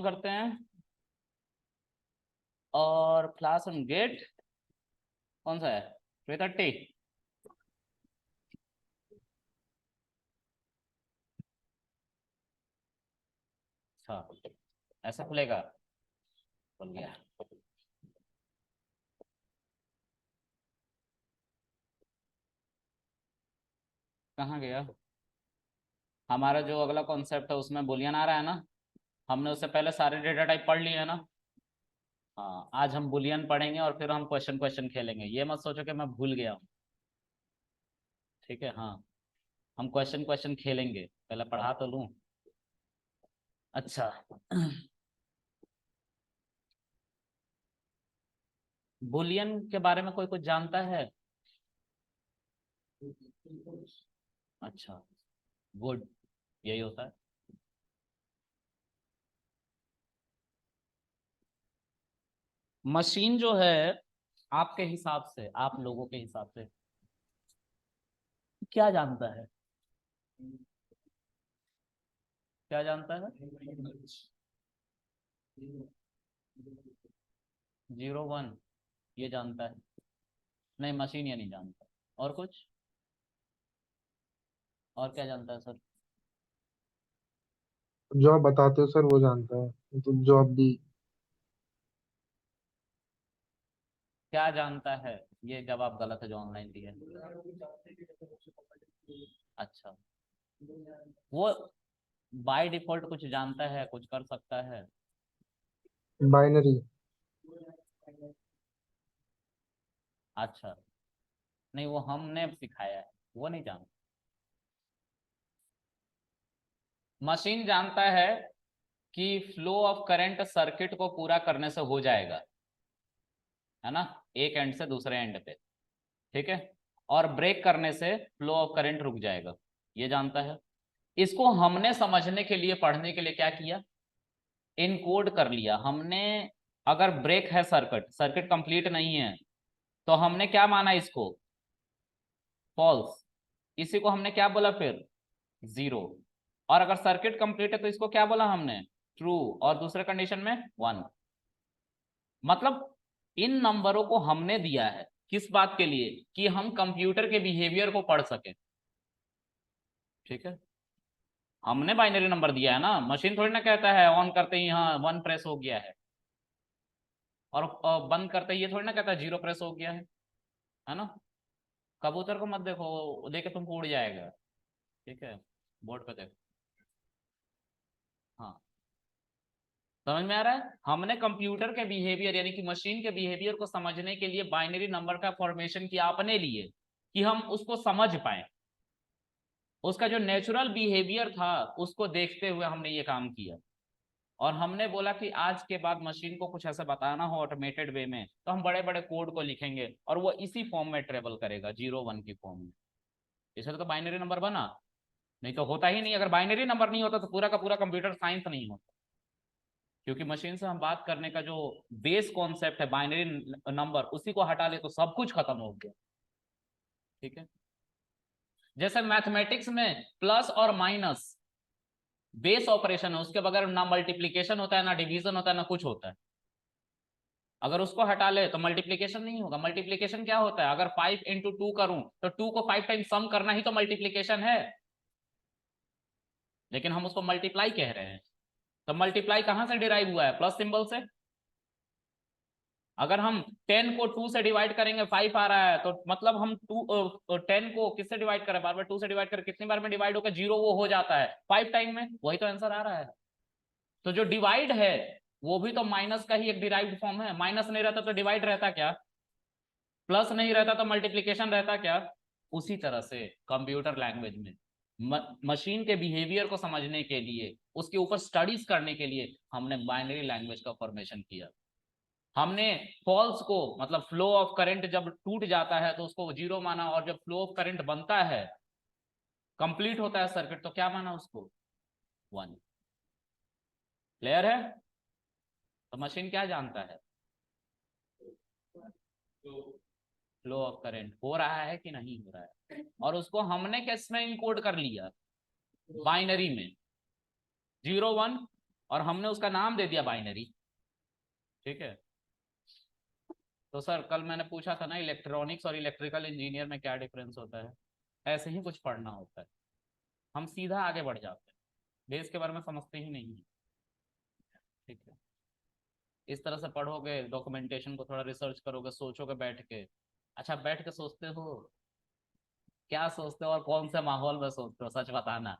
करते हैं। और क्लास ऑन गेट कौन सा है? 330। अच्छा, ऐसा खुलेगा? खुल गया। कहाँ गया हमारा जो अगला कॉन्सेप्ट है? उसमें बुलियन आ रहा है ना? हमने उससे पहले सारे डेटा टाइप पढ़ लिए है ना? हाँ, आज हम बुलियन पढ़ेंगे और फिर हम क्वेश्चन क्वेश्चन खेलेंगे। ये मत सोचो कि मैं भूल गया हूँ। ठीक है, हाँ, हम क्वेश्चन क्वेश्चन खेलेंगे। पहले पढ़ा तो लूँ। अच्छा, बुलियन के बारे में कोई कुछ जानता है? अच्छा, गुड, यही होता है। मशीन जो है, आपके हिसाब से, आप लोगों के हिसाब से क्या जानता है? क्या जानता है? 0 1 ये जानता है? नहीं, मशीन ये नहीं जानता। और कुछ? और क्या जानता है सर? जो आप बताते हो सर वो जानता है, मतलब जो आप भी। क्या जानता है? ये जवाब गलत है जो ऑनलाइन दिया है। अच्छा, वो बाय डिफॉल्ट कुछ जानता है, कुछ कर सकता है? बाइनरी। अच्छा, नहीं, वो हमने सिखाया है, वो नहीं जानता। मशीन जानता है कि फ्लो ऑफ करंट सर्किट को पूरा करने से हो जाएगा, है ना, एक एंड से दूसरे एंड पे। ठीक है, और ब्रेक करने से फ्लो ऑफ करंट रुक जाएगा, ये जानता है। इसको हमने समझने के लिए, पढ़ने के लिए क्या किया? इनकोड कर लिया हमने। अगर ब्रेक है, सर्किट सर्किट कंप्लीट नहीं है, तो हमने क्या माना इसको? फॉल्स। इसी को हमने क्या बोला फिर? जीरो। और अगर सर्किट कंप्लीट है तो इसको क्या बोला हमने? ट्रू। और दूसरे कंडीशन में 1। मतलब इन नंबरों को हमने दिया है किस बात के लिए? कि हम कंप्यूटर के बिहेवियर को पढ़ सके। ठीक है, हमने बाइनरी नंबर दिया है ना। मशीन थोड़ी ना कहता है ऑन करते ही हाँ 1 प्रेस हो गया है, और बंद करते ही ये थोड़ी ना कहता है 0 प्रेस हो गया है ना? कबूतर को मत देखो, वो देखे तुमको उड़ जाएगा। ठीक है, बोर्ड पे देखो। हाँ, समझ में आ रहा है? हमने कंप्यूटर के बिहेवियर यानी कि मशीन के बिहेवियर को समझने के लिए बाइनरी नंबर का फॉर्मेशन किया अपने लिए, कि हम उसको समझ पाए। उसका जो नेचुरल बिहेवियर था उसको देखते हुए हमने ये काम किया। और हमने बोला कि आज के बाद मशीन को कुछ ऐसा बताना हो ऑटोमेटेड वे में, तो हम बड़े बड़े कोड को लिखेंगे और वो इसी फॉर्म में ट्रेवल करेगा, 0 1 की फॉर्म में। इसलिए तो बाइनरी नंबर बना। नहीं तो होता ही नहीं। अगर बाइनरी नंबर नहीं होता तो पूरा का पूरा कंप्यूटर साइंस नहीं होता। क्योंकि मशीन से हम बात करने का जो बेस कॉन्सेप्ट है बाइनरी नंबर, उसी को हटा ले तो सब कुछ खत्म हो गया। ठीक है, जैसे मैथमेटिक्स में प्लस और माइनस बेस ऑपरेशन है, उसके बगैर ना मल्टीप्लीकेशन होता है, ना डिवीजन होता है, ना कुछ होता है। अगर उसको हटा ले तो मल्टीप्लीकेशन नहीं होगा। मल्टीप्लीकेशन क्या होता है? अगर 5 × 2 करूं तो 2 को 5 टाइम सम करना ही तो मल्टीप्लीकेशन है। लेकिन हम उसको मल्टीप्लाई कह रहे हैं। तो मल्टीप्लाई कहां से डिराइव हुआ है? प्लस सिंबल से। अगर हम 10 को 2 से डिवाइड करेंगे 5 आ रहा है, तो मतलब हम 10 को किससे डिवाइड करें? बार बार 2 से डिवाइड करें, कितनी बार में डिवाइड होकर 0 वो हो जाता है 5 टाइम में। वही तो आंसर आ रहा है। तो जो डिवाइड है वो भी तो माइनस का ही एक डिराइव्ड फॉर्म है। माइनस नहीं रहता तो डिवाइड रहता क्या? प्लस नहीं रहता तो मल्टीप्लीकेशन रहता क्या? उसी तरह से कंप्यूटर लैंग्वेज में मशीन के बिहेवियर को समझने के लिए, उसके ऊपर स्टडीज करने के लिए हमने बाइनरी लैंग्वेज का फॉर्मेशन किया। हमने फॉल्स को, मतलब फ्लो ऑफ करंट जब टूट जाता है तो उसको 0 माना, और जब फ्लो ऑफ करंट बनता है, कंप्लीट होता है सर्किट, तो क्या माना उसको? 1। क्लियर है? तो मशीन क्या जानता है? फ्लो ऑफ करंट हो रहा है कि नहीं हो रहा है, और उसको हमने किस में इनकोड कर लिया? बाइनरी में। 0 1 और हमने उसका नाम दे दिया बाइनरी। ठीक है, तो सर कल मैंने पूछा था ना इलेक्ट्रॉनिक्स और इलेक्ट्रिकल इंजीनियर में क्या डिफरेंस होता है, ऐसे ही कुछ पढ़ना होता है। हम सीधा आगे बढ़ जाते हैं, बेस के बारे में समझते ही नहीं है। ठीक है, इस तरह से पढ़ोगे, डॉक्यूमेंटेशन को थोड़ा रिसर्च करोगे, सोचोगे बैठ के। अच्छा, बैठ के सोचते हो, क्या सोचते हो और कौन से माहौल में सोचते हो, सच बताना।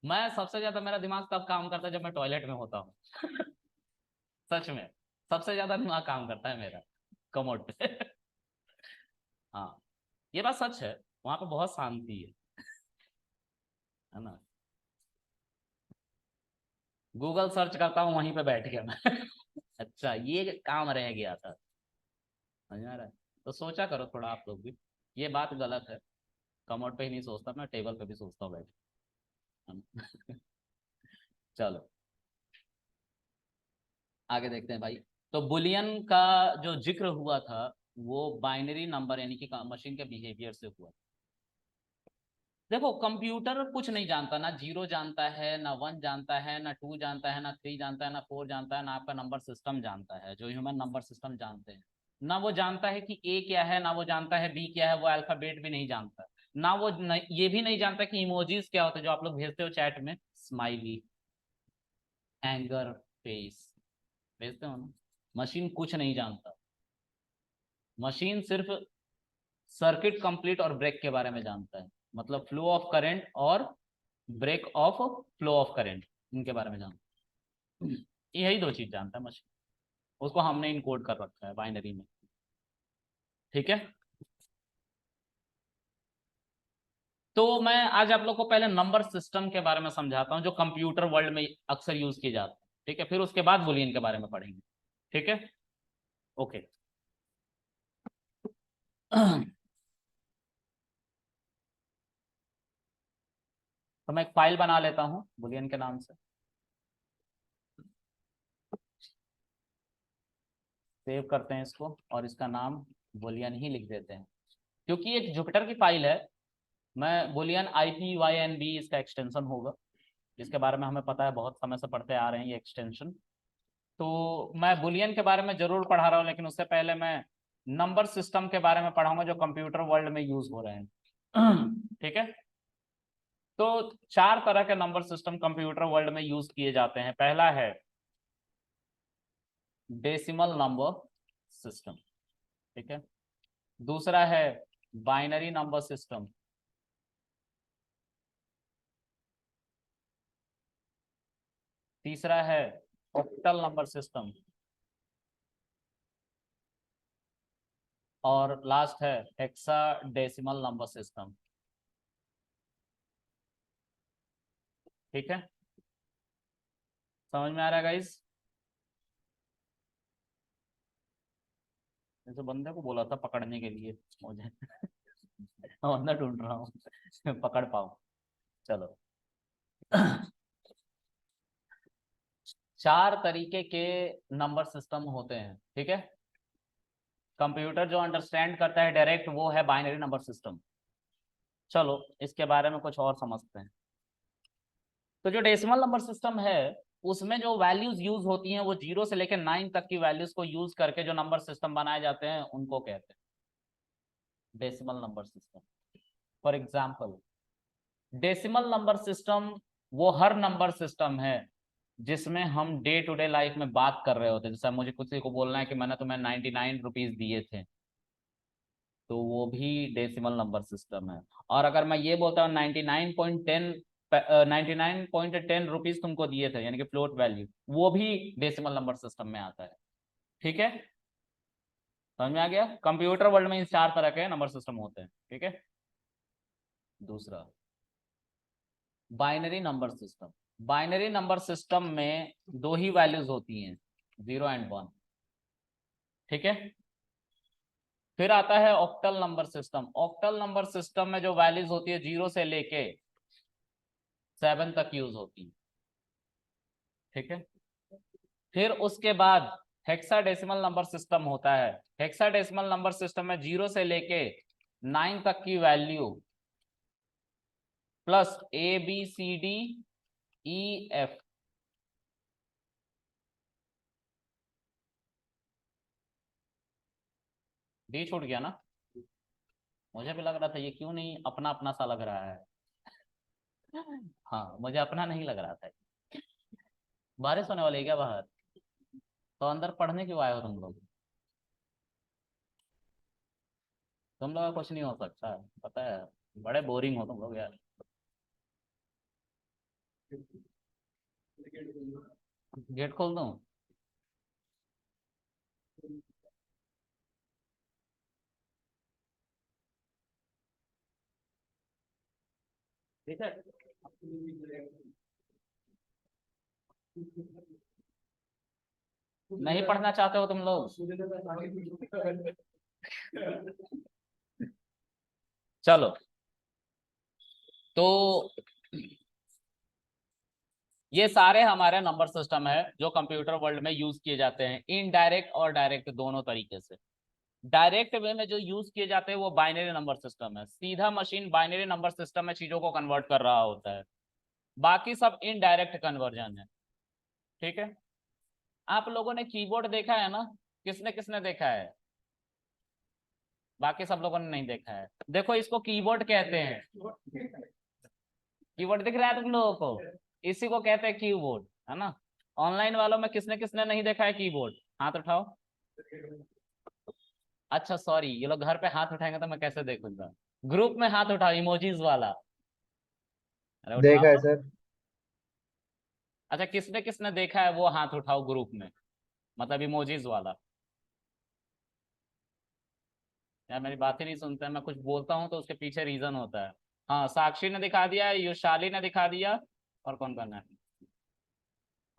मैं सबसे ज्यादा, मेरा दिमाग तब काम करता है जब मैं टॉयलेट में होता हूँ। सच में, सबसे ज्यादा दिमाग काम करता है मेरा कमोड पे। हाँ, ये बात सच है, वहां पे बहुत शांति है ना। गूगल सर्च करता हूँ वहीं पे बैठ के मैं। अच्छा, ये काम रह गया था, समझ आ रहा है। तो सोचा करो थोड़ा आप लोग भी, ये बात गलत है। कमोड पे ही नहीं सोचता मैं, टेबल पे भी सोचता हूँ बैठ के। चलो आगे देखते हैं भाई। तो बुलियन का जो जिक्र हुआ था वो बाइनरी नंबर यानी कि मशीन के बिहेवियर से हुआ। देखो, कंप्यूटर कुछ नहीं जानता, ना जीरो जानता है, ना वन जानता है, ना टू जानता है, ना थ्री जानता है, ना फोर जानता है, ना आपका नंबर सिस्टम जानता है जो ह्यूमन नंबर सिस्टम जानते हैं। ना वो जानता है कि ए क्या है, ना वो जानता है बी क्या है, वो अल्फाबेट भी नहीं जानता। ना वो ये भी नहीं जानता कि इमोजीज क्या होते हैं जो आप लोग भेजते हो चैट में, स्माइली, एंगर फेस भेजते हो ना। मशीन कुछ नहीं जानता। मशीन सिर्फ सर्किट कंप्लीट और ब्रेक के बारे में जानता है, मतलब फ्लो ऑफ करंट और break of flow of current, इनके बारे में जानता है। यही दो चीज जानता है मशीन, उसको हमने इनकोड कर रखा है बाइनरी में। ठीक है, तो मैं आज आप लोग को पहले नंबर सिस्टम के बारे में समझाता हूँ जो कंप्यूटर वर्ल्ड में अक्सर यूज किए जाते हैं। ठीक है, फिर उसके बाद बुलियन के बारे में पढ़ेंगे। ठीक है, ओके। तो मैं एक फाइल बना लेता हूँ बुलियन के नाम से, सेव करते हैं इसको और इसका नाम बुलियन ही लिख देते हैं, क्योंकि एक जुपिटर की फाइल है। मैं बुलियन IPYNB इसका एक्सटेंशन होगा, जिसके बारे में हमें पता है, बहुत समय से पढ़ते आ रहे हैं ये एक्सटेंशन। तो मैं बुलियन के बारे में जरूर पढ़ा रहा हूँ, लेकिन उससे पहले मैं नंबर सिस्टम के बारे में पढ़ाऊंगा जो कंप्यूटर वर्ल्ड में यूज हो रहे हैं। ठीक है, तो चार तरह के नंबर सिस्टम कंप्यूटर वर्ल्ड में यूज किए जाते हैं। पहला है डेसिमल नंबर सिस्टम। ठीक है, दूसरा है बाइनरी नंबर सिस्टम, तीसरा है ऑक्टल नंबर सिस्टम, और लास्ट है हेक्साडेसिमल नंबर सिस्टम। ठीक है, समझ में आ रहा है गाइस। जैसे बंदे को बोला था पकड़ने के लिए मुझे। बंदा ढूंढ रहा हूँ, पकड़ पाओ। चलो। चार तरीके के नंबर सिस्टम होते हैं। ठीक है, कंप्यूटर जो अंडरस्टैंड करता है डायरेक्ट वो है बाइनरी नंबर सिस्टम। चलो इसके बारे में कुछ और समझते हैं। तो जो डेसिमल नंबर सिस्टम है उसमें जो वैल्यूज यूज होती हैं वो 0 से लेकर 9 तक की वैल्यूज को यूज करके जो नंबर सिस्टम बनाए जाते हैं उनको कहते हैं decimal number system. For example, decimal number system वो हर नंबर सिस्टम है जिसमें हम डे टू डे लाइफ में बात कर रहे होते हैं। जैसे मुझे किसी को बोलना है कि मैंने तुम्हें 99 रुपीज दिए थे, तो वो भी डेसिमल नंबर सिस्टम है। और अगर मैं ये बोलता हूँ 99.10 रुपीज तुमको दिए थे, यानी कि फ्लोट वैल्यू, वो भी डेसिमल नंबर सिस्टम में आता है। ठीक है, समझ में आ गया। कंप्यूटर वर्ल्ड में इन चार तरह के नंबर सिस्टम होते हैं। ठीक है, दूसरा binary number system. Binary number system में दो ही वैल्यूज होती हैं, 0 और 1। ठीक है, फिर आता है octal number system. Octal number system में जो वैल्यूज होती है 0 से लेके 7 तक यूज होती है। ठीक है, फिर उसके बाद हेक्साडेसिमल नंबर सिस्टम होता है। हेक्साडेसिमल नंबर सिस्टम में 0 से लेके 9 तक की वैल्यू प्लस ABCDEF डी छूट गया ना? मुझे भी लग रहा था ये क्यों नहीं अपना अपना सा लग रहा है। हाँ, मुझे अपना नहीं लग रहा था। बारिश होने वाली है क्या बाहर? तो अंदर पढ़ने क्यों आए हो तुम लोग? तुम लोग का कुछ नहीं हो सकता, पता है। बड़े बोरिंग हो तुम लोग यार। गेट खोल दूं? ठीक है। नहीं पढ़ना चाहते हो तुम लोग? चलो, तो ये सारे हमारे नंबर सिस्टम है जो कंप्यूटर वर्ल्ड में यूज किए जाते हैं, इनडायरेक्ट और डायरेक्ट दोनों तरीके से। डायरेक्ट वे में जो यूज किए जाते हैं वो बाइनरी नंबर सिस्टम है, सीधा मशीन बाइनरी नंबर सिस्टम में चीजों को कन्वर्ट कर रहा होता है। बाकी सब इनडायरेक्ट कन्वर्जन है। ठीक है। आप लोगों ने कीबोर्ड देखा है ना? किसने किसने देखा है? बाकी सब लोगों ने नहीं देखा है। देखो, इसको कीबोर्ड कहते हैं। कीबोर्ड दिख रहा है तुम लोगों को? इसी को कहते हैं कीबोर्ड, है ना? ऑनलाइन वालों में किसने किसने नहीं देखा है कीबोर्ड? हाथ उठाओ। अच्छा सॉरी, ये लोग घर पे हाथ उठाएंगे तो मैं कैसे देखूंगा? ग्रुप में हाथ उठाओ, इमोजीज वाला। अरे देखा है उठाओ। सर। अच्छा, किसने किसने देखा है वो हाथ उठाओ ग्रुप में, मतलब इमोजीज वाला। यार मेरी बात ही नहीं सुनते हैं, मैं कुछ बोलता हूँ तो उसके पीछे रीजन होता है। हाँ, साक्षी ने दिखा दिया, युशाली ने दिखा दिया। और कौन कौन है?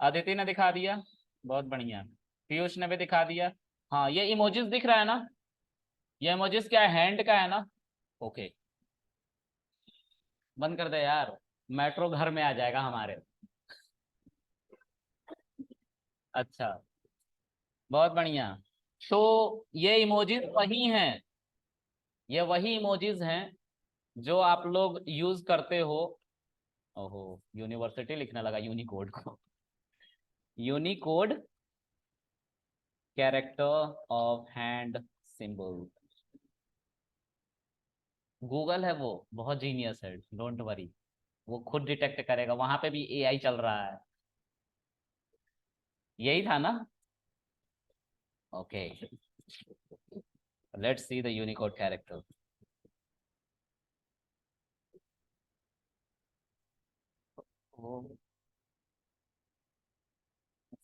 अदिति ने दिखा दिया। बहुत बढ़िया। पीयूष ने भी दिखा दिया। हाँ, ये इमोजीज दिख रहा है ना? ये इमोजीज क्या है, हैंड का है ना? ओके। बंद कर दे यार, मेट्रो घर में आ जाएगा हमारे। अच्छा, बहुत बढ़िया। तो ये इमोजीज वही हैं, ये वही इमोजीज हैं जो आप लोग यूज करते हो। ओहो, यूनिवर्सिटी लिखने लगा यूनिकोड को। Unicode character of hand symbol. Google है वो, बहुत जीनियस है, डोंट वरी। वो खुद डिटेक्ट करेगा, वहां पे भी एआई चल रहा है। यही था ना? Okay, let's see the Unicode character.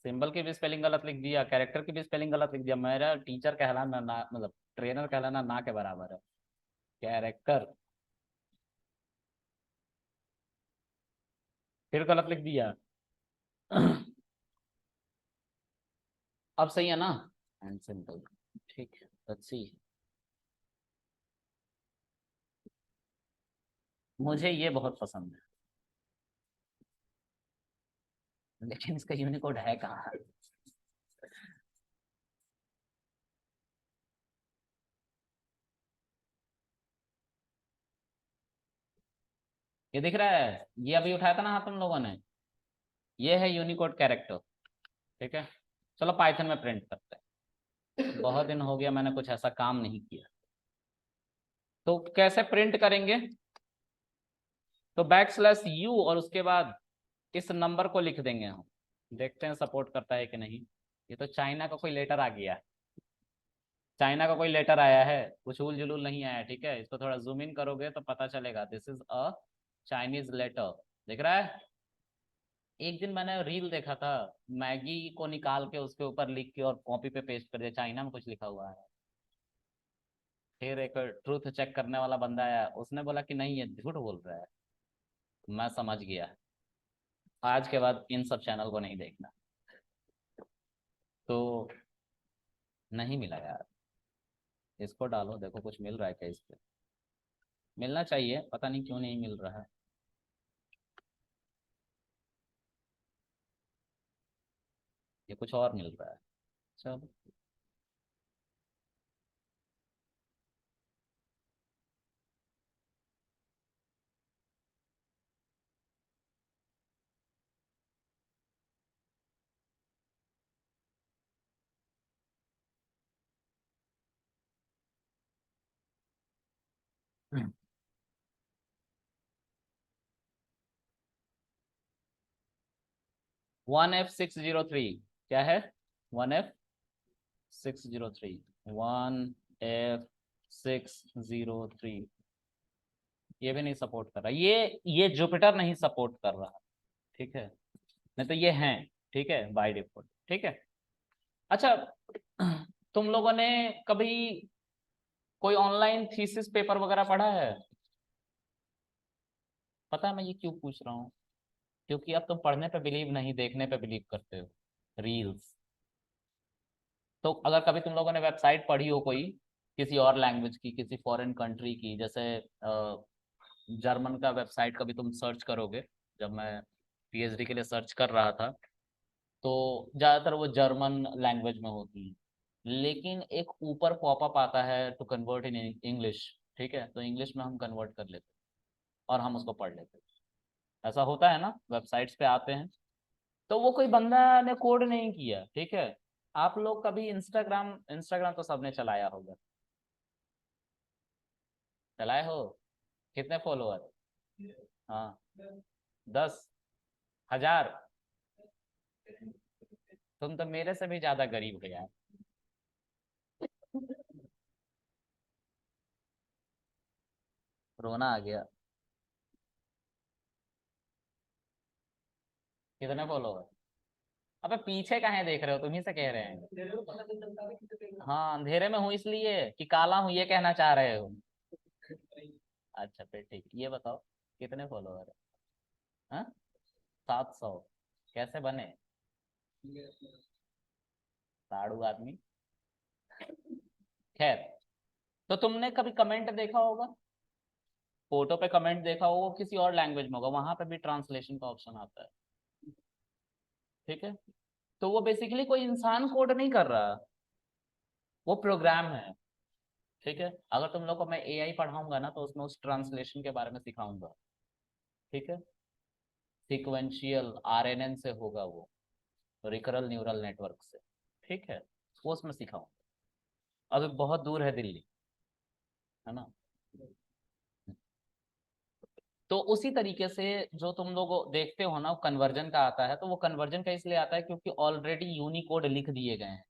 Symbol की भी स्पेलिंग गलत लिख दिया, कैरेक्टर की भी स्पेलिंग गलत लिख दिया। मेरा टीचर कहलाना ना, मतलब ट्रेनर कहलाना ना के बराबर है। कैरेक्टर फिर गलत लिख दिया। अब सही है ना? And simple. ठीक है, लेट्स सी। मुझे ये बहुत पसंद है, लेकिन इसका यूनिकोड है कहाँ? ये दिख रहा है? ये अभी उठाया था ना हाथ तुम लोगों ने? ये है यूनिकोड कैरेक्टर। ठीक है। चलो पाइथन में प्रिंट करते हैं, बहुत दिन हो गया मैंने कुछ ऐसा काम नहीं किया। तो कैसे प्रिंट करेंगे? तो बैक स्लैश यू और उसके बाद इस नंबर को लिख देंगे हम। देखते हैं सपोर्ट करता है कि नहीं। ये तो चाइना का कोई लेटर आ गया। चाइना का कोई लेटर आया है, कुछ उल जुलूल नहीं आया। ठीक है, इसको थोड़ा जूम इन करोगे तो पता चलेगा, this is a Chinese letter. दिख रहा है? एक दिन मैंने रील देखा था, मैगी को निकाल के उसके ऊपर लिख के और कॉपी पे पेस्ट कर दिया, चाइना में कुछ लिखा हुआ है। फिर एक ट्रूथ चेक करने वाला बंदा आया, उसने बोला कि नहीं ये झूठ बोल रहा है। मैं समझ गया, आज के बाद इन सब चैनल को नहीं देखना। तो नहीं मिला यार। इसको डालो, देखो कुछ मिल रहा है क्या इस पे? मिलना चाहिए, पता नहीं क्यों नहीं मिल रहा है। ये कुछ और मिल रहा है। चलो। 1F603 क्या है? 1F603, 1F603 ये भी नहीं सपोर्ट कर रहा, ये जुपिटर नहीं सपोर्ट कर रहा, ठीक है, नहीं तो ये हैं, ठीक है, बाय डिफॉल्ट, ठीक है। अच्छा, तुम लोगों ने कभी कोई ऑनलाइन थीसिस पेपर वगैरह पढ़ा है? पता है मैं ये क्यों पूछ रहा हूँ? क्योंकि अब तुम पढ़ने पे बिलीव नहीं, देखने पे बिलीव करते हो, रील्स। तो अगर कभी तुम लोगों ने वेबसाइट पढ़ी हो कोई, किसी और लैंग्वेज की, किसी फॉरेन कंट्री की, जैसे जर्मन का वेबसाइट कभी तुम सर्च करोगे, जब मैं पीएचडी के लिए सर्च कर रहा था, तो ज़्यादातर वो जर्मन लैंग्वेज में होती है, लेकिन एक ऊपर पॉपअप आता है टू कन्वर्ट इन इंग्लिश, ठीक है, तो इंग्लिश में हम कन्वर्ट कर लेते हैं और हम उसको पढ़ लेते हैं। ऐसा होता है ना, वेबसाइट्स पे आते हैं, तो वो कोई बंदा ने कोड नहीं किया, ठीक है। आप लोग कभी इंस्टाग्राम इंस्टाग्राम तो सबने चलाया होगा, चलाए हो? कितने फॉलोअर? हाँ, 10,000? तुम तो मेरे से भी ज्यादा गरीब हो यार। रोना आ गया। कितने फॉलोअर? अबे पीछे कहाँ देख रहे हो, तुम ही से कह रहे हैं। हाँ, अंधेरे में हूँ इसलिए कि काला हूँ ये कहना चाह रहे हो? अच्छा फिर ठीक, ये बताओ कितने फॉलोअर है? हाँ, 700? कैसे बने? साड़ू आदमी। खैर, तो तुमने कभी कमेंट देखा होगा, फोटो पे कमेंट देखा होगा, किसी और लैंग्वेज में होगा, वहां पे भी ट्रांसलेशन का ऑप्शन आता है, ठीक है। तो वो बेसिकली कोई इंसान कोड नहीं कर रहा, वो प्रोग्राम है, ठीक है। अगर तुम लोग को मैं एआई पढ़ाऊंगा ना, तो उसमें उस ट्रांसलेशन के बारे में सिखाऊंगा, ठीक है। सिक्वेंशियल आरएनएन से होगा वो, रिकरल न्यूरल नेटवर्क से, ठीक है, वो उसमें सिखाऊंगा। अभी बहुत दूर है दिल्ली, है ना। तो उसी तरीके से जो तुम लोग देखते हो ना, कन्वर्जन का आता है, तो वो कन्वर्जन का इसलिए आता है क्योंकि ऑलरेडी यूनिकोड लिख दिए गए हैं।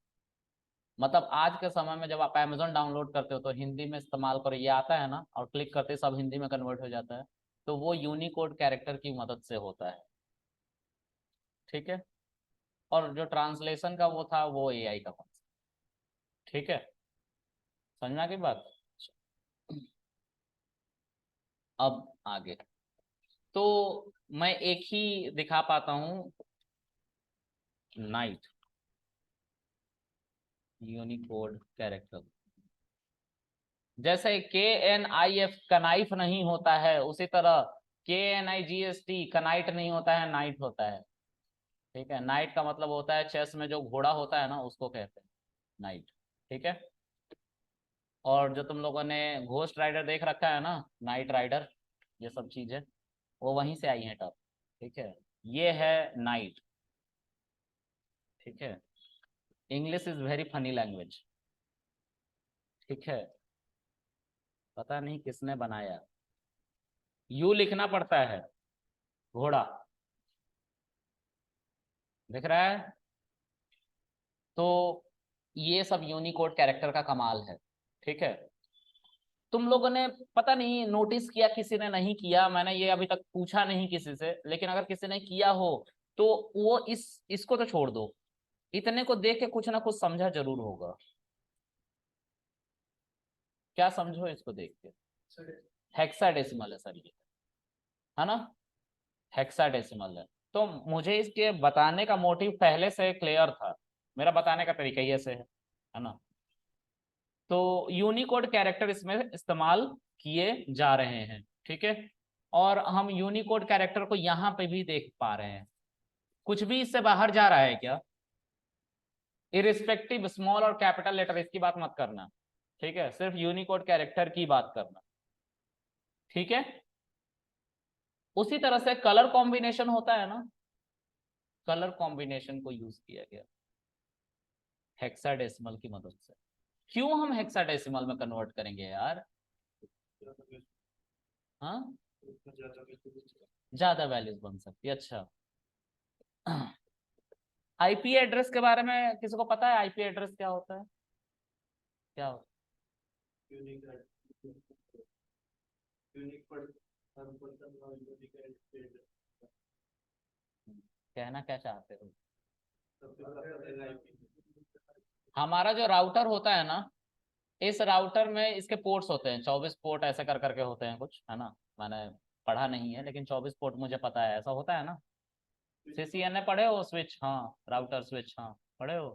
मतलब आज के समय में जब आप अमेजोन डाउनलोड करते हो तो हिंदी में इस्तेमाल करो, ये आता है ना, और क्लिक करते सब हिंदी में कन्वर्ट हो जाता है, तो वो यूनिकोड कैरेक्टर की मदद से होता है, ठीक है। और जो ट्रांसलेशन का वो था, वो एआई का कॉन्सेप्ट, ठीक है, समझना की बात। अब आगे, तो मैं एक ही दिखा पाता हूँ, नाइट यूनिकोड कैरेक्टर। जैसे KNIF कनाइफ नहीं होता है, उसी तरह KNIGST कनाइट नहीं होता है, नाइट होता है, ठीक है। नाइट का मतलब होता है, चेस में जो घोड़ा होता है ना, उसको कहते हैं नाइट, ठीक है। और जो तुम लोगों ने घोस्ट राइडर देख रखा है ना, नाइट राइडर, ये सब चीजें वो वहीं से आई हैं टर्म, ठीक है। ये है नाइट, ठीक है। English is very funny language, ठीक है। पता नहीं किसने बनाया, यू लिखना पड़ता है, घोड़ा, दिख रहा है। तो ये सब यूनिकोड कैरेक्टर का कमाल है, ठीक है। तुम लोगों ने पता नहीं नोटिस किया, किसी ने नहीं किया, मैंने ये अभी तक पूछा नहीं किसी से, लेकिन अगर किसी ने किया हो तो वो इसको तो छोड़ दो, इतने को देख के कुछ ना कुछ समझा जरूर होगा। क्या समझो इसको देख के? हेक्साडेसिमल है सर ये, है ना, हेक्साडेसिमल है। तो मुझे इसके बताने का मोटिव पहले से क्लियर था, मेरा बताने का तरीका ये से है ना। तो यूनिकोड कैरेक्टर इसमें इस्तेमाल किए जा रहे हैं, ठीक है। और हम यूनिकोड कैरेक्टर को यहाँ पे भी देख पा रहे हैं, कुछ भी इससे बाहर जा रहा है क्या? इरिस्पेक्टिव स्मॉल और कैपिटल लेटर इसकी बात मत करना, ठीक है, सिर्फ यूनिकोड कैरेक्टर की बात करना, ठीक है। उसी तरह से कलर कॉम्बिनेशन होता है ना, कलर कॉम्बिनेशन को यूज किया गया हेक्साडेसिमल की मदद से। क्यों हम हेक्साडेसिमल में कन्वर्ट करेंगे यार? हाँ, ज्यादा वैल्यूज बन सकती है, अच्छा। आईपी एड्रेस के बारे में किसी को पता है? आईपी एड्रेस क्या होता है? क्या होता है? कहना क्या चाहते हो? हमारा जो राउटर होता है ना, इस राउटर में इसके पोर्ट्स होते हैं, 24 पोर्ट ऐसे कर करके होते हैं कुछ, है ना? मैंने पढ़ा नहीं है लेकिन 24 पोर्ट मुझे पता है, ऐसा होता है ना? सीसीएनए पढ़े हो? स्विच, हाँ, राउटर स्विच, हाँ, पढ़े हो?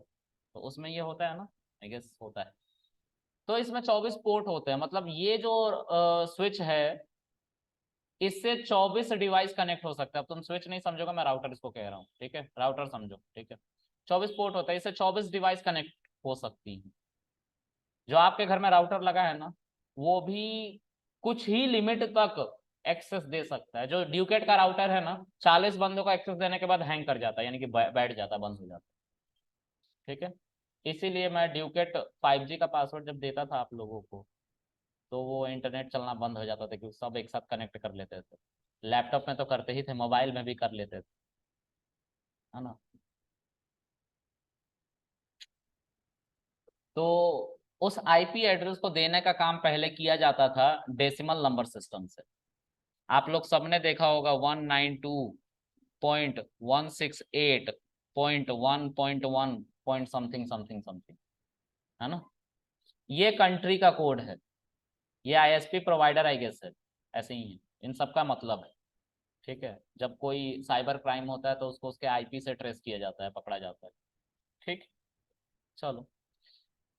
तो उसमें ये होता है ना, आई गेस होता है। तो इसमें 24 पोर्ट होते हैं, मतलब ये जो स्विच है, इससे 24 डिवाइस कनेक्ट हो सकता है। अब तुम स्विच नहीं समझोगे, मैं राउटर इसको कह रहा हूँ, ठीक है? राउटर समझो, ठीक है? 24 पोर्ट होता है, इससे 24 डिवाइस कनेक्ट हो सकती है। जो आपके घर में राउटर लगा है ना, वो भी कुछ ही लिमिट तक एक्सेस दे सकता है। जो ड्यूकेट का राउटर है ना, 40 बंदों को एक्सेस देने के बाद हैंग कर जाता है, यानी कि बैठ जाता है, बंद हो जाता है, ठीक है? इसीलिए मैं ड्यूकेट 5G का पासवर्ड जब देता था आप लोगों को, तो वो इंटरनेट चलना बंद हो जाता था, क्योंकि सब एक साथ कनेक्ट कर लेते थे। लैपटॉप में तो करते ही थे, मोबाइल में भी कर लेते थे, है ना? तो उस आईपी एड्रेस को देने का काम पहले किया जाता था डेसिमल नंबर सिस्टम से। आप लोग सबने देखा होगा 192.168.1.1 पॉइंट समथिंग समथिंग समथिंग, है ना? ये कंट्री का कोड है, ये आईएसपी प्रोवाइडर आई गेस है, ऐसे ही है, इन सब का मतलब है, ठीक है? जब कोई साइबर क्राइम होता है तो उसको उसके आईपी से ट्रेस किया जाता है, पकड़ा जाता है, ठीक? चलो,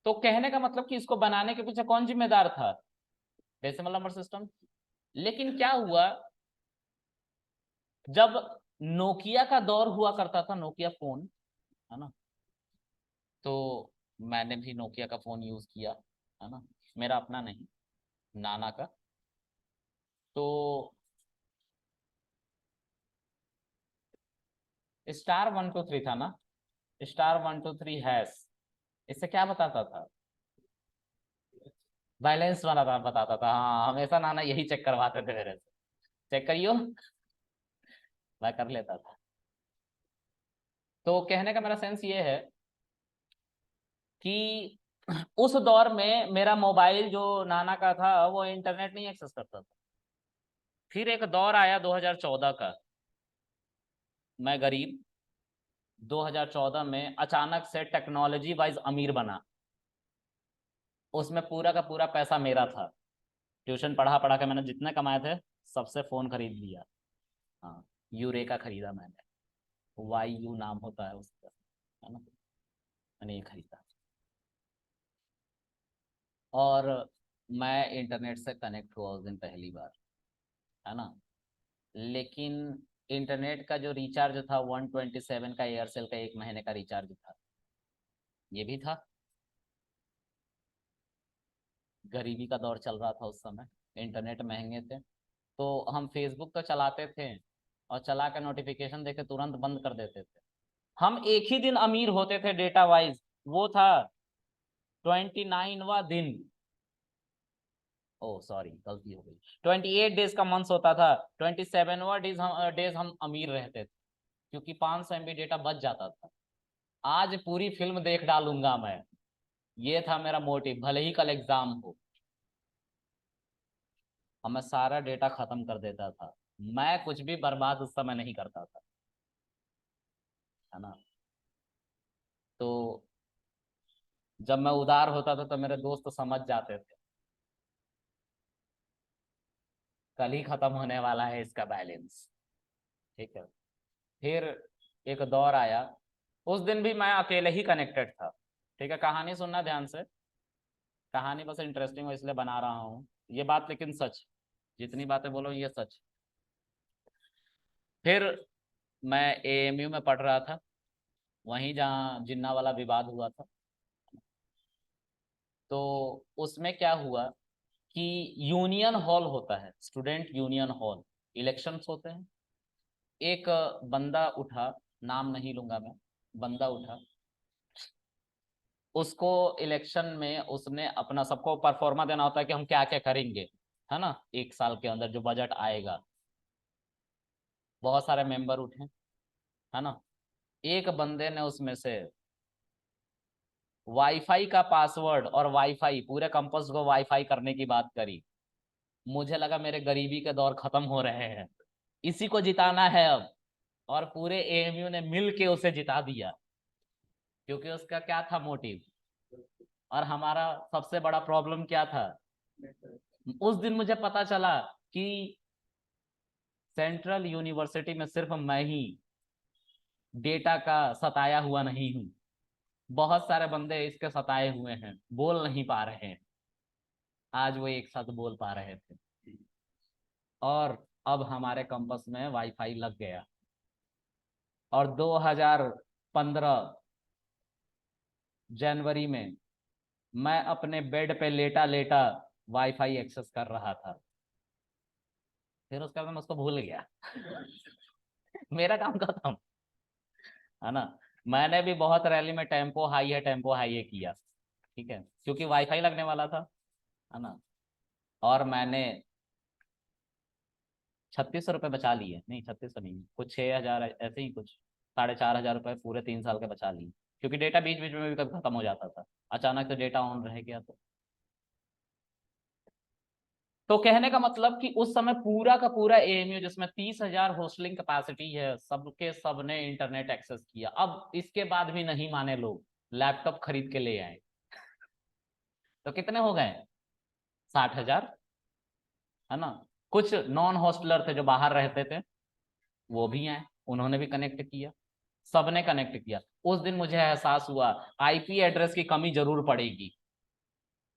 तो कहने का मतलब कि इसको बनाने के पीछे कौन जिम्मेदार था? Decimal number system. लेकिन क्या हुआ, जब नोकिया का दौर हुआ करता था, नोकिया फोन, है ना? तो मैंने भी नोकिया का फोन यूज किया, है ना? मेरा अपना नहीं, नाना का। तो *123 था ना, *123 हैश, इससे क्या बताता था? बैलेंस बनाता बताता था, हाँ, हमेशा नाना यही चेक करवाते थे मेरे से। चेक करियो, मैं कर लेता था। तो कहने का मेरा सेंस ये है कि उस दौर में मेरा मोबाइल जो नाना का था, वो इंटरनेट नहीं एक्सेस करता था। फिर एक दौर आया 2014 का, मैं गरीब, 2014 में अचानक से टेक्नोलॉजी वाइज अमीर बना। उसमें पूरा का पूरा पैसा मेरा था, ट्यूशन पढ़ा पढ़ा के मैंने जितने कमाए थे, सबसे फोन खरीद लिया। हाँ, यूरेका खरीदा मैंने, YU नाम होता है उसका, है ना? मैंने ये खरीदा, और मैं इंटरनेट से कनेक्ट हुआ उस दिन पहली बार, है ना? लेकिन इंटरनेट का जो रिचार्ज था 127 का, एयरसेल का 1 महीने का रिचार्ज था, ये भी था। गरीबी का दौर चल रहा था उस समय, इंटरनेट महंगे थे, तो हम फेसबुक तो चलाते थे, और चला के नोटिफिकेशन देके तुरंत बंद कर देते थे। हम एक ही दिन अमीर होते थे डेटा वाइज, वो था 29वां दिन। ओ सॉरी, गलती हो गई, 28 डेज का मंथ होता था, 27वां डेज हम अमीर रहते थे, क्योंकि 500 MB डेटा बच जाता था। आज पूरी फिल्म देख डालूंगा मैं, ये था मेरा मोटिव, भले ही कल एग्जाम हो, और मैं सारा डेटा खत्म कर देता था। मैं कुछ भी बर्बाद उस समय नहीं करता था, है ना? तो जब मैं उदार होता था तो मेरे दोस्त समझ जाते थे, कल ही खत्म होने वाला है इसका बैलेंस, ठीक है? फिर एक दौर आया, उस दिन भी मैं अकेले ही कनेक्टेड था, ठीक है? कहानी सुनना ध्यान से, कहानी बस इंटरेस्टिंग हो इसलिए बना रहा हूँ, ये बात लेकिन सच, जितनी बातें बोलो ये सच। फिर मैं AMU में पढ़ रहा था, वहीं जहाँ जिन्ना वाला विवाद हुआ था। तो उसमें क्या हुआ कि यूनियन हॉल होता है, स्टूडेंट यूनियन हॉल, इलेक्शंस होते हैं। एक बंदा उठा, नाम नहीं लूंगा मैं, बंदा उठा, उसको इलेक्शन में उसने अपना, सबको परफॉर्मा देना होता है कि हम क्या क्या करेंगे, है ना? 1 साल के अंदर जो बजट आएगा, बहुत सारे मेंबर उठे, है ना? एक बंदे ने उसमें से वाईफाई का पासवर्ड और वाईफाई पूरे कैंपस को वाईफाई करने की बात करी। मुझे लगा मेरे गरीबी के दौर खत्म हो रहे हैं, इसी को जिताना है अब। और पूरे एएमयू ने मिल के उसे जिता दिया, क्योंकि उसका क्या था मोटिव। और हमारा सबसे बड़ा प्रॉब्लम क्या था, उस दिन मुझे पता चला कि सेंट्रल यूनिवर्सिटी में सिर्फ मैं ही डेटा का सताया हुआ नहीं हूं, बहुत सारे बंदे इसके सताए हुए हैं, बोल नहीं पा रहे हैं। आज वो एक साथ बोल पा रहे थे। और अब हमारे कैंपस में वाईफाई लग गया। और 2015 जनवरी में मैं अपने बेड पे लेटा लेटा वाईफाई एक्सेस कर रहा था। फिर उसके बाद मैं उसको भूल गया। मेरा काम खत्म, है ना। मैंने भी बहुत रैली में टेम्पो हाई है किया, ठीक है, क्योंकि वाईफाई लगने वाला था, है ना। और मैंने 3600 रुपये बचा लिए, नहीं 3600 नहीं, कुछ 6000 ऐसे ही कुछ, 4500 रुपये पूरे 3 साल के बचा लिए। क्योंकि डेटा बीच बीच में भी कभी खत्म हो जाता था, अचानक से डेटा ऑन रह गया तो कहने का मतलब कि उस समय पूरा का पूरा एएमयू जिसमें 30,000 होस्टलिंग कैपेसिटी है, सबके सबने इंटरनेट एक्सेस किया। अब इसके बाद भी नहीं माने लोग, लैपटॉप खरीद के ले आए। तो कितने हो गए, 60,000, है ना। कुछ नॉन हॉस्टलर थे जो बाहर रहते थे, वो भी आए, उन्होंने भी कनेक्ट किया, सबने कनेक्ट किया। उस दिन मुझे एहसास हुआ आईपी एड्रेस की कमी जरूर पड़ेगी।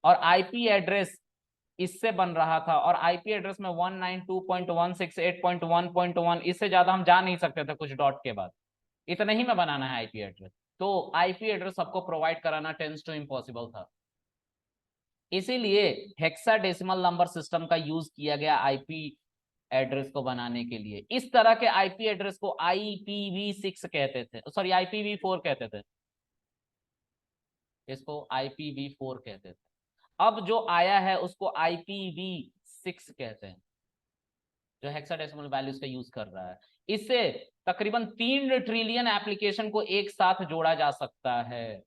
और आईपी एड्रेस इससे बन रहा था, और आईपी एड्रेस में 192.168.1.1, इससे ज्यादा हम जा नहीं सकते थे कुछ डॉट के बाद। इतना ही में बनाना है आईपी एड्रेस। तो आईपी एड्रेस सबको प्रोवाइड कराना टेंस टू इम्पॉसिबल था। इसीलिए हेक्साडेसिमल नंबर सिस्टम का यूज किया गया आईपी एड्रेस को बनाने के लिए। इस तरह के आईपी एड्रेस को IPv6 कहते थे, सॉरी IPv4 कहते थे, इसको IPv4 कहते थे। अब जो आया है उसको IPv6 कहते हैं, जो हेक्साडेसिमल वैल्यूज का यूज कर रहा है। इससे तकरीबन 3 ट्रिलियन एप्लीकेशन को एक साथ जोड़ा जा सकता है।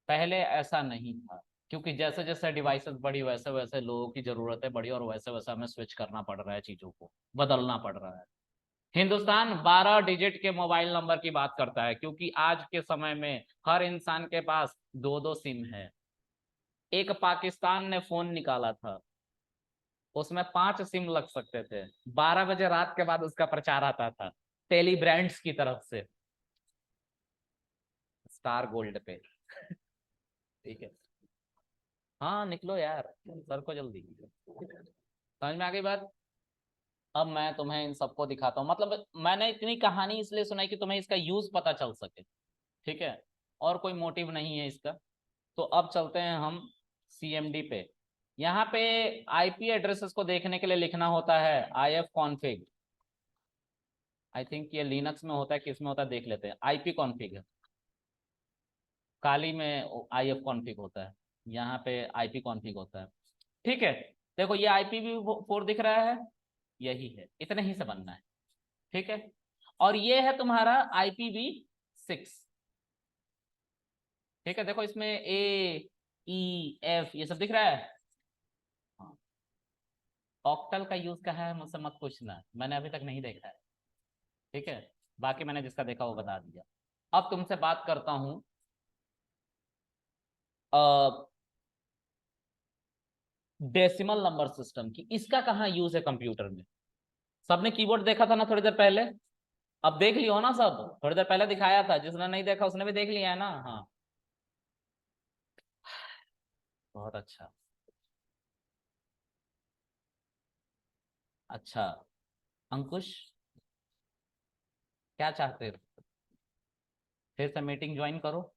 पहले ऐसा नहीं था, क्योंकि जैसे जैसे डिवाइसेस बढ़ी वैसे वैसे लोगों की जरूरतें बढ़ी, और वैसे वैसे हमें स्विच करना पड़ रहा है, चीजों को बदलना पड़ रहा है। हिंदुस्तान 12 डिजिट के मोबाइल नंबर की बात करता है, क्योंकि आज के समय में हर इंसान के पास दो दो सिम है। एक पाकिस्तान ने फोन निकाला था, उसमें 5 सिम लग सकते थे। 12 बजे रात के बाद उसका प्रचार आता था टेली ब्रांड्स की तरफ से, स्टार गोल्ड पे। ठीक है, हाँ निकलो यार, सर को जल्दी। समझ में आ गई बात। अब मैं तुम्हें इन सबको दिखाता हूँ, मतलब मैंने इतनी कहानी इसलिए सुनाई कि तुम्हें इसका यूज पता चल सके, ठीक है। और कोई मोटिव नहीं है इसका। तो अब चलते हैं हम CMD पे। यहाँ पे आईपी एड्रेसेस को देखने के लिए लिखना होता है IF कॉन्फिग। आई थिंक ये लिनक्स में होता है, किस में होता है देख लेते हैं। IP कॉन्फिग है, काली में IF कॉन्फिग होता है, यहाँ पे IP कॉन्फिग होता है। ठीक है, देखो ये IPv4 दिख रहा है, यही है, इतने ही से बनना है, ठीक है। और ये है तुम्हारा IPv6, ठीक है। देखो इसमें AEF ये सब दिख रहा है। हाँ, ऑक्टल का यूज कहा है मुझसे मत पूछना, मैंने अभी तक नहीं देखा है, ठीक है। बाकी मैंने जिसका देखा वो बता दिया। अब तुमसे बात करता हूं डेसिमल नंबर सिस्टम की। इसका कहाँ यूज है कंप्यूटर में। सबने कीबोर्ड देखा था ना थोड़ी देर पहले, अब देख लियो ना सब, थोड़ी देर पहले दिखाया था, जिसने नहीं देखा उसने भी देख लिया है ना। हाँ, बहुत अच्छा। अच्छा अंकुश, क्या चाहते हो, फिर से मीटिंग ज्वाइन करो।